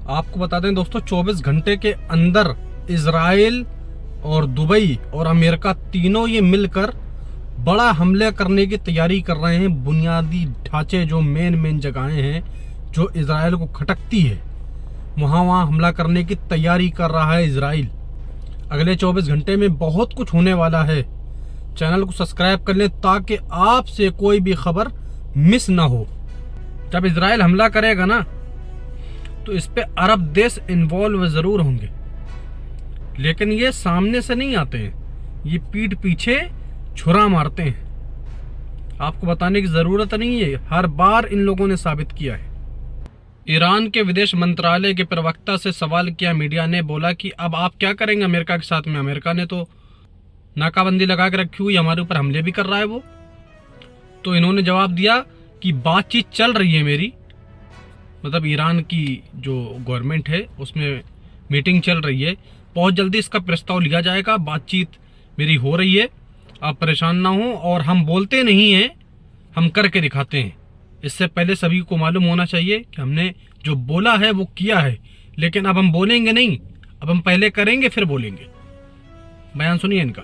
आपको बता दें दोस्तों, 24 घंटे के अंदर इजराइल और दुबई और अमेरिका तीनों ये मिलकर बड़ा हमले करने की तैयारी कर रहे हैं। बुनियादी ढांचे जो मेन जगहें हैं जो इजराइल को खटकती है, वहाँ हमला करने की तैयारी कर रहा है इजराइल। अगले 24 घंटे में बहुत कुछ होने वाला है। चैनल को सब्सक्राइब कर लें ताकि आपसे कोई भी खबर मिस ना हो। जब इजराइल हमला करेगा ना, तो इस पे अरब देश इन्वॉल्व जरूर होंगे, लेकिन ये सामने से नहीं आते हैं, ये पीठ पीछे छुरा मारते हैं। आपको बताने की जरूरत नहीं है, हर बार इन लोगों ने साबित किया है। ईरान के विदेश मंत्रालय के प्रवक्ता से सवाल किया मीडिया ने, बोला कि अब आप क्या करेंगे अमेरिका के साथ में। अमेरिका ने तो नाकाबंदी लगा के रखी हुई, हमारे ऊपर हमले भी कर रहा है वो। तो इन्होंने जवाब दिया कि बातचीत चल रही है मेरी, मतलब ईरान की जो गवर्नमेंट है उसमें मीटिंग चल रही है, बहुत जल्दी इसका प्रस्ताव लिया जाएगा, बातचीत मेरी हो रही है, आप परेशान ना हो। और हम बोलते नहीं हैं, हम करके दिखाते हैं। इससे पहले सभी को मालूम होना चाहिए कि हमने जो बोला है वो किया है, लेकिन अब हम बोलेंगे नहीं, अब हम पहले करेंगे फिर बोलेंगे। बयान सुनिए इनका।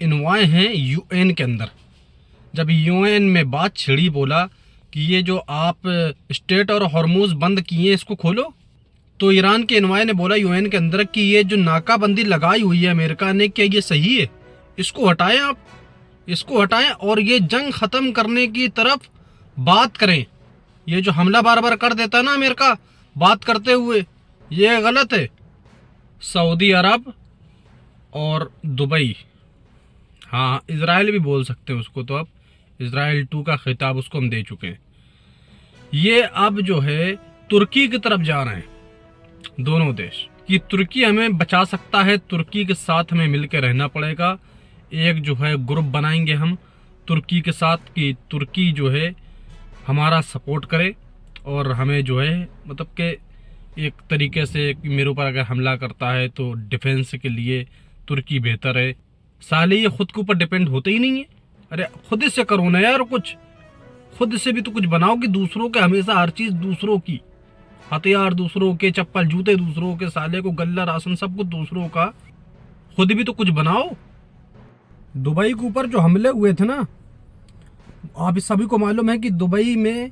इन्वाय हैं यूएन के अंदर, जब यूएन में बात छिड़ी, बोला कि ये जो आप स्टेट और हॉर्मूज बंद किए इसको खोलो, तो ईरान के इन्वाय ने बोला यूएन के अंदर कि ये जो नाकाबंदी लगाई हुई है अमेरिका ने, क्या ये सही है, इसको हटाएं आप, इसको हटाएं और ये जंग खत्म करने की तरफ बात करें। ये जो हमला बार बार कर देता है ना अमेरिका बात करते हुए, ये गलत है। सऊदी अरब और दुबई, हाँ इजराइल भी बोल सकते हैं उसको, तो अब इजराइल 2 का खिताब उसको हम दे चुके हैं। ये अब जो है तुर्की की तरफ जा रहे हैं दोनों देश, कि तुर्की हमें बचा सकता है, तुर्की के साथ हमें मिलकर रहना पड़ेगा। एक जो है ग्रुप बनाएंगे हम तुर्की के साथ, कि तुर्की जो है हमारा सपोर्ट करे और हमें जो है मतलब कि एक तरीके से कि मेरे ऊपर अगर हमला करता है तो डिफेंस के लिए तुर्की बेहतर है। साले ये खुद के ऊपर डिपेंड होते ही नहीं है। अरे खुद से करो ना यार, कुछ खुद से भी तो कुछ बनाओ, कि दूसरों के हमेशा हर चीज़ दूसरों की, हथियार दूसरों के, चप्पल जूते दूसरों के, साले को गल्ला राशन सब कुछ दूसरों का, खुद भी तो कुछ बनाओ। दुबई के ऊपर जो हमले हुए थे ना, आप सभी को मालूम है कि दुबई में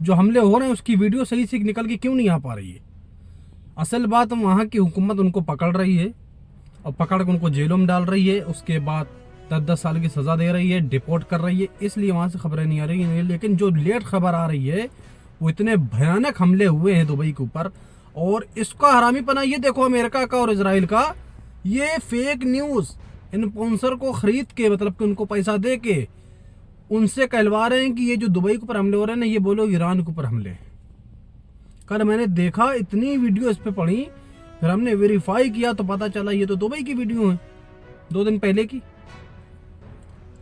जो हमले हो रहे हैं उसकी वीडियो सही से निकल के क्यों नहीं आ पा रही है। असल बात वहाँ की हुकूमत उनको पकड़ रही है और पकड़ के उनको जेलों में डाल रही है, उसके बाद 10-10 साल की सज़ा दे रही है, डिपोर्ट कर रही है, इसलिए वहाँ से खबरें नहीं आ रही हैं। लेकिन जो लेट खबर आ रही है वो इतने भयानक हमले हुए हैं दुबई के ऊपर, और इसका हरामीपना ये देखो अमेरिका का और इजराइल का, ये फेक न्यूज़ इन्फ्लुएंसर को खरीद के, मतलब कि उनको पैसा दे के उनसे कहलवा रहे हैं कि ये जो दुबई के ऊपर हमले हो रहे हैं ना, ये बोलो ईरान के ऊपर हमले हैं। कल मैंने देखा, इतनी वीडियो इस पे पड़ी, फिर हमने वेरीफाई किया तो पता चला ये तो दुबई की वीडियो है 2 दिन पहले की।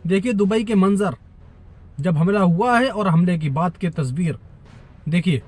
देखिए दुबई के मंजर जब हमला हुआ है और हमले की बात की तस्वीर देखिए।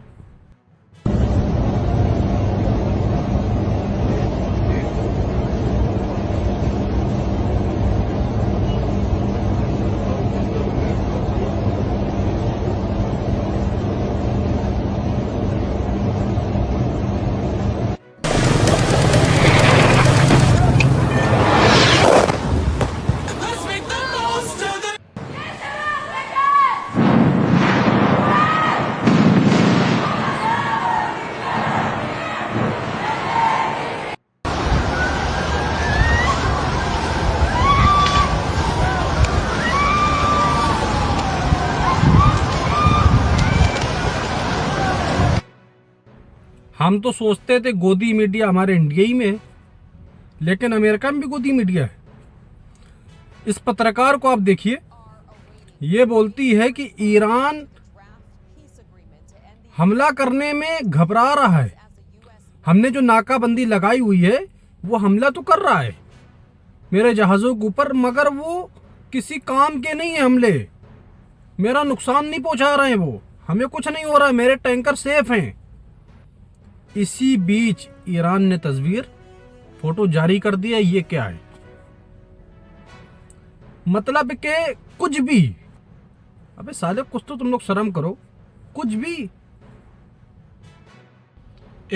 हम तो सोचते थे गोदी मीडिया हमारे इंडिया ही में है, लेकिन अमेरिका में भी गोदी मीडिया है। इस पत्रकार को आप देखिए, ये बोलती है कि ईरान हमला करने में घबरा रहा है, हमने जो नाकाबंदी लगाई हुई है वो हमला तो कर रहा है मेरे जहाज़ों के ऊपर, मगर वो किसी काम के नहीं है हमले, मेरा नुकसान नहीं पहुंचा रहे हैं वो, हमें कुछ नहीं हो रहा है, मेरे टैंकर सेफ हैं। इसी बीच ईरान ने फोटो जारी कर दिया। ये क्या है? मतलब के कुछ भी, अबे साले कुछ तो तुम लोग शर्म करो, कुछ भी।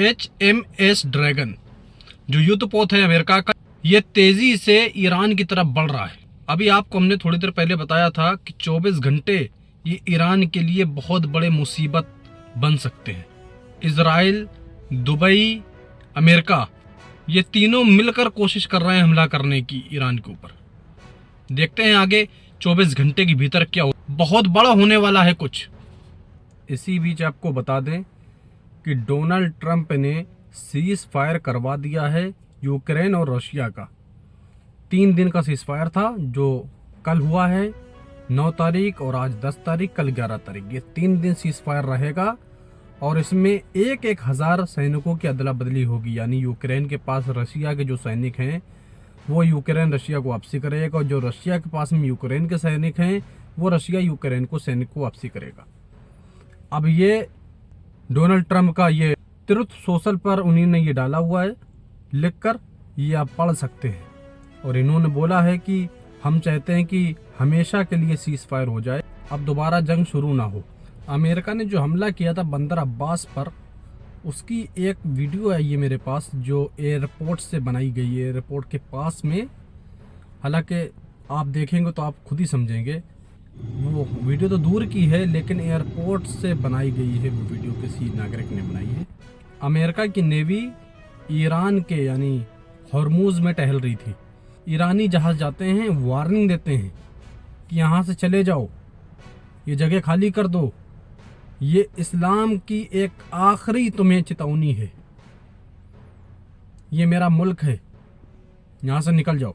HMS ड्रैगन जो युद्धपोत है अमेरिका का, ये तेजी से ईरान की तरफ बढ़ रहा है। अभी आपको हमने थोड़ी देर पहले बताया था कि 24 घंटे ये ईरान के लिए बहुत बड़े मुसीबत बन सकते हैं। इजराइल, दुबई, अमेरिका, ये तीनों मिलकर कोशिश कर रहे हैं हमला करने की ईरान के ऊपर। देखते हैं आगे 24 घंटे के भीतर क्या हो, बहुत बड़ा होने वाला है कुछ। इसी बीच आपको बता दें कि डोनाल्ड ट्रंप ने सीज फायर करवा दिया है यूक्रेन और रशिया का। 3 दिन का सीज फायर था जो कल हुआ है 9 तारीख और आज 10 तारीख, कल 11 तारीख। ये 3 दिन सीज फायर रहेगा और इसमें 1,000 सैनिकों की अदला बदली होगी। यानी यूक्रेन के पास रशिया के जो सैनिक हैं वो यूक्रेन रशिया को वापसी करेगा, और जो रशिया के पास में यूक्रेन के सैनिक हैं वो रशिया यूक्रेन को सैनिक को वापसी करेगा। अब ये डोनाल्ड ट्रंप का ये ट्रुथ सोशल पर उन्होंने ये डाला हुआ है लिखकर, ये आप पढ़ सकते हैं। और इन्होंने बोला है कि हम चाहते हैं कि हमेशा के लिए सीज फायर हो जाए, अब दोबारा जंग शुरू ना हो। अमेरिका ने जो हमला किया था बंदर अब्बास पर, उसकी एक वीडियो है ये मेरे पास जो एयरपोर्ट से बनाई गई है, एयरपोर्ट के पास में। हालांकि आप देखेंगे तो आप खुद ही समझेंगे, वो वीडियो तो दूर की है लेकिन एयरपोर्ट से बनाई गई है वो वीडियो, किसी नागरिक ने बनाई है। अमेरिका की नेवी ईरान के यानी हॉर्मूज में टहल रही थी। ईरानी जहाज जाते हैं, वार्निंग देते हैं कि यहाँ से चले जाओ, ये जगह खाली कर दो, ये इस्लाम की एक आखिरी तुम्हें चेतावनी है, ये मेरा मुल्क है, यहाँ से निकल जाओ।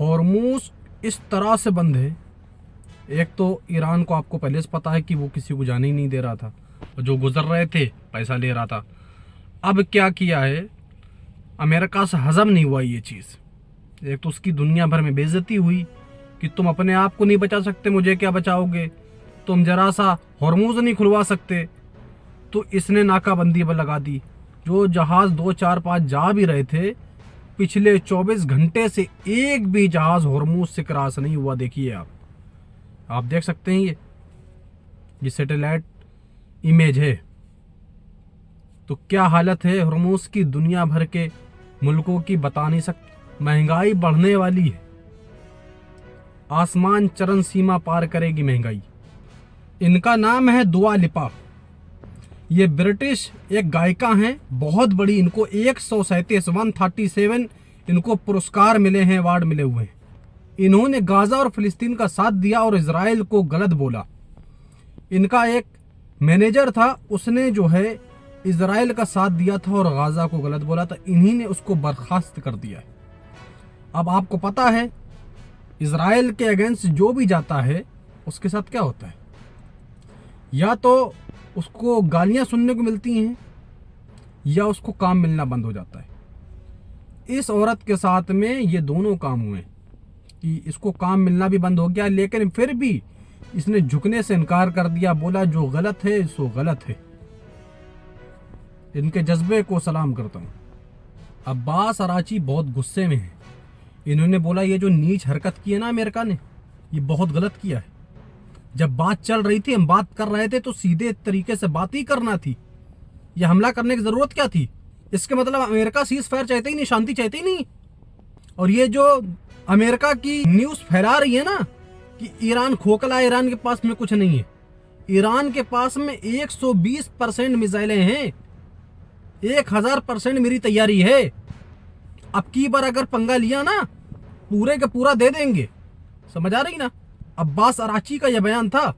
हॉर्मूज इस तरह से बंद है, एक तो ईरान को आपको पहले से पता है कि वो किसी को जाने ही नहीं दे रहा था, और जो गुजर रहे थे पैसा ले रहा था। अब क्या किया है, अमेरिका से हजम नहीं हुआ ये चीज़। एक तो उसकी दुनिया भर में बेइज्जती हुई कि तुम अपने आप को नहीं बचा सकते, मुझे क्या बचाओगे, तुम जरा सा हॉर्मूज नहीं खुलवा सकते। तो इसने नाकाबंदी पर लगा दी। जो जहाज़ 2, 4, 5 जा भी रहे थे, पिछले 24 घंटे से एक भी जहाज़ हॉर्मूज से क्रॉस नहीं हुआ। देखिए आप देख सकते हैं, ये सैटेलाइट इमेज है। तो क्या हालत है हॉर्मूज की, दुनिया भर के मुल्कों की बता नहीं सकते। महंगाई बढ़ने वाली है, आसमान चरम सीमा पार करेगी महंगाई। इनका नाम है दुआ लिपा, ये ब्रिटिश एक गायिका हैं, बहुत बड़ी। इनको 137 इनको पुरस्कार मिले हैं, अवार्ड मिले हुए हैं। इन्होंने गाजा और फिलिस्तीन का साथ दिया और इजराइल को गलत बोला। इनका एक मैनेजर था, उसने जो है इजराइल का साथ दिया था और गाजा को गलत बोला था। इन्हीं ने उसको बर्खास्त कर दिया है। अब आपको पता है इजराइल के अगेंस्ट जो भी जाता है उसके साथ क्या होता है, या तो उसको गालियां सुनने को मिलती हैं या उसको काम मिलना बंद हो जाता है। इस औरत के साथ में ये दोनों काम हुए कि इसको काम मिलना भी बंद हो गया, लेकिन फिर भी इसने झुकने से इनकार कर दिया, बोला जो गलत है सो गलत है। इनके जज्बे को सलाम करता हूँ। अब्बास अराची बहुत गुस्से में है। इन्होंने बोला ये जो नीच हरकत की है ना अमेरिका ने, ये बहुत गलत किया है। जब बात चल रही थी, हम बात कर रहे थे, तो सीधे तरीके से बात ही करना थी। ये हमला करने की जरूरत क्या थी? इसके मतलब अमेरिका सीज फायर चाहते ही नहीं, शांति चाहते ही नहीं। और ये जो अमेरिका की न्यूज फैला रही है ना कि ईरान खोखला है, ईरान के पास में कुछ नहीं है। ईरान के पास में 120% मिसाइलें हैं, 1000% मेरी तैयारी है। अब की बार अगर पंगा लिया ना, पूरे का पूरा दे देंगे। समझ आ रही ना? अब्बास अराची का यह बयान था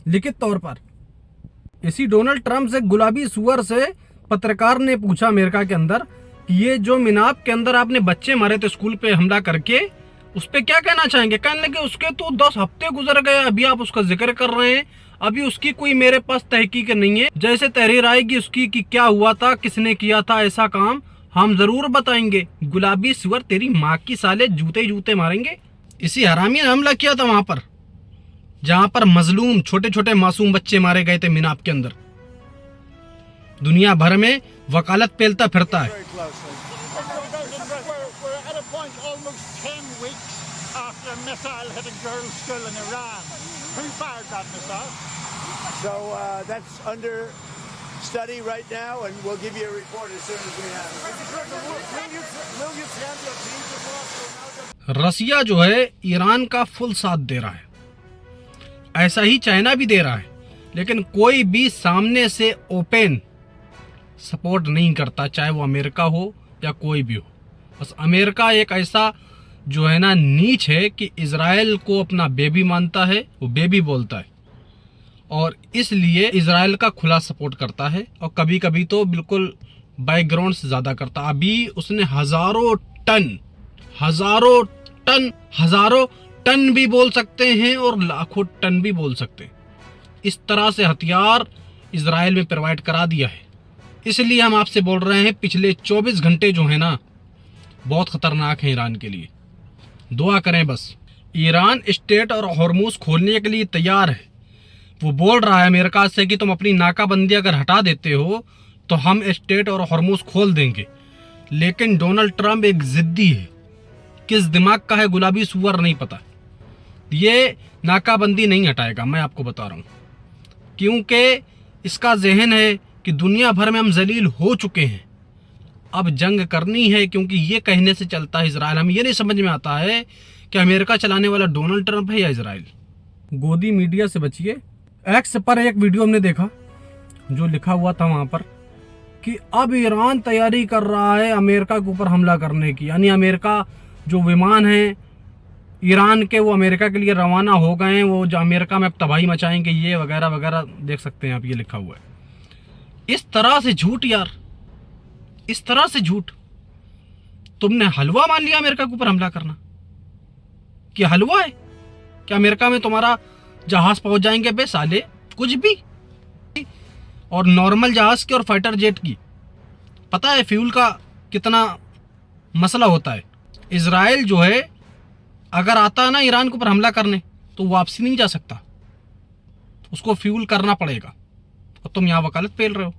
लिखित तौर पर। इसी डोनाल्ड ट्रंप से गुलाबी सुअर से पत्रकार ने पूछा अमेरिका के अंदर कि ये जो मिनाब के अंदर आपने बच्चे मारे थे स्कूल पे हमला करके, उस पर क्या कहना चाहेंगे? कहने लगे उसके तो 10 हफ्ते गुजर गए, अभी आप उसका जिक्र कर रहे हैं। अभी उसकी कोई मेरे पास तहकीक नहीं है। जैसे तहरीर आएगी उसकी कि क्या हुआ था, किसने किया था ऐसा काम, हम जरूर बताएंगे। गुलाबी सुअर तेरी माँ की साले जूते जूते मारेंगे। इसी हरामी ने हमला किया था वहां पर जहां पर मजलूम छोटे छोटे मासूम बच्चे मारे गए थे मिनाब के अंदर। दुनिया भर में वकालत पेलता फिरता है। Very closely. We're at a point almost 10 weeks after a missile hit a girls' school in Iran. Who fired that missile? So that's under study right now, and we'll give you a report as soon as we have it. रसिया जो है Iran का full साथ दे रहा है, ऐसा ही China भी दे रहा है, लेकिन कोई भी सामने से ओपन सपोर्ट नहीं करता, चाहे वो अमेरिका हो या कोई भी हो। बस अमेरिका एक ऐसा जो है ना नीच है कि इजराइल को अपना बेबी मानता है, वो बेबी बोलता है, और इसलिए इजराइल का खुला सपोर्ट करता है, और कभी कभी तो बिल्कुल बैकग्राउंड से ज़्यादा करता। अभी उसने हज़ारों टन भी बोल सकते हैं और लाखों टन भी बोल सकते हैं, इस तरह से हथियार इजराइल में प्रोवाइड करा दिया है। इसलिए हम आपसे बोल रहे हैं पिछले 24 घंटे जो है ना बहुत ख़तरनाक है ईरान के लिए। दुआ करें बस। ईरान स्टेट और हॉर्मूज खोलने के लिए तैयार है। वो बोल रहा है अमेरिका से कि तुम अपनी नाकाबंदी अगर हटा देते हो तो हम स्टेट और हॉर्मूज खोल देंगे, लेकिन डोनाल्ड ट्रंप एक ज़िद्दी है। किस दिमाग का है गुलाबी सुअर नहीं पता। ये नाकाबंदी नहीं हटाएगा, मैं आपको बता रहा हूँ, क्योंकि इसका जहन है कि दुनिया भर में हम जलील हो चुके हैं, अब जंग करनी है। क्योंकि ये कहने से चलता है इजराइल, हमें ये नहीं समझ में आता है कि अमेरिका चलाने वाला डोनाल्ड ट्रंप है या इजराइल। गोदी मीडिया से बचिए। एक्स पर एक वीडियो हमने देखा जो लिखा हुआ था वहाँ पर कि अब ईरान तैयारी कर रहा है अमेरिका के ऊपर हमला करने की, यानी अमेरिका जो विमान हैं ईरान के वो अमेरिका के लिए रवाना हो गए हैं, वो जो अमेरिका में अब तबाही मचाएंगे, ये वगैरह वगैरह देख सकते हैं आप, ये लिखा हुआ है। इस तरह से झूठ यार, इस तरह से झूठ। तुमने हलवा मान लिया अमेरिका के ऊपर हमला करना, कि हलवा है क्या अमेरिका में तुम्हारा जहाज पहुंच जाएंगे बे साले, कुछ भी। और नॉर्मल जहाज की और फाइटर जेट की पता है फ्यूल का कितना मसला होता है। इजराइल जो है अगर आता है ना ईरान के ऊपर हमला करने तो वापसी नहीं जा सकता, उसको फ्यूल करना पड़ेगा, और तुम यहाँ वकालत पेल रहे हो।